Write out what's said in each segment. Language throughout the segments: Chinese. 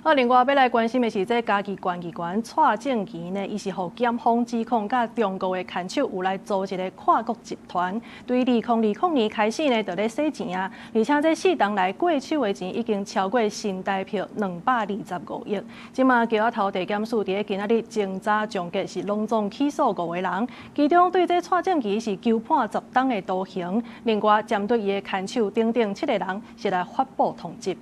另外要来关心的是，这嘉义县议员蔡正奇呢，伊是互检方指控，甲中国的牵手有来组一个跨国集团，对2020年开始呢，就咧洗钱啊，而且这4档来过手的钱已经超过新台币225亿。即马桥仔头地检署伫今仔日侦查终结，是隆重起诉5个人，其中对这蔡正奇是求判10档的徒刑，另外针对伊的牵手等7个人是来发布通缉。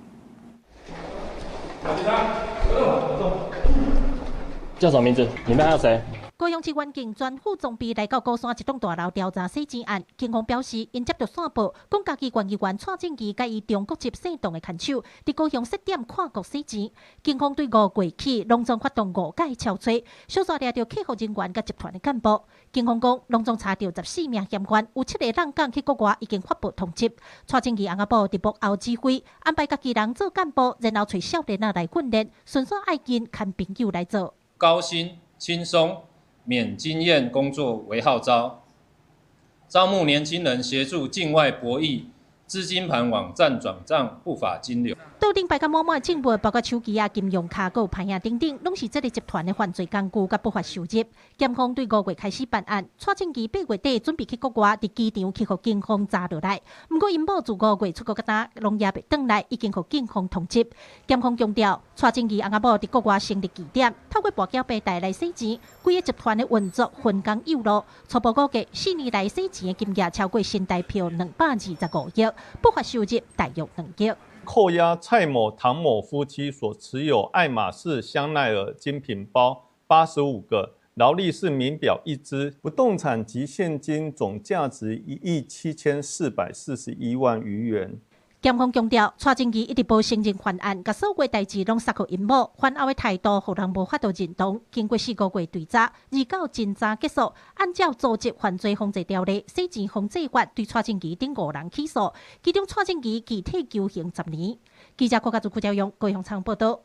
叫什么名字？里面还有谁？高雄市县警专副总秘来到高山一栋大楼调查洗钱案，警方表示，因接到线报，讲嘉义县议员蔡正奇甲伊中国籍姓董的牵手，伫高雄设点跨国洗钱。警方对5月起隆重发动5届敲锤，小抓抓到客服人员甲集团的干部。警方讲，隆重查到14名嫌犯，有7个人港去国外已经发布通缉。蔡正奇翁仔某伫幕后指挥，安排家己人做干部，然后找少年仔来训练，顺续爱见看朋友来做。高薪、轻松、免经验工作为号召，招募年轻人协助境外博弈、资金盘网站转账不法金流。桌顶摆甲满满证物，包括手机啊、金融卡、还有牌影等等，拢是这个集团的犯罪工具甲不法收入。检方对5月开始办案，蔡正奇8月底准备去国外，伫机场去互警方查落来。不过因某自5月出国，敢若拢也未转来，已经互警方通缉。检方强调，蔡正奇翁仔某伫国外成立据点，透过跋筊白带来洗钱，规个集团的运作分工有路。初步估计4年来洗钱的金额超过新台币225亿，不法收入大约2亿。扣押蔡某、唐某夫妻所持有爱马仕、香奈儿精品包85个，劳力士名表1只，不动产及现金总价值17441万余元。检方强调，蔡正奇一直无承认犯案，甲所有代志拢撒互因某，犯后的态度互人无法度认同。经过4个月追查，29侦查结束，按照组织犯罪防治条例、洗钱防治法对蔡正奇等5人起诉，其中蔡正奇具体求刑10年。记者郭家祖、顾兆勇高雄采访报道。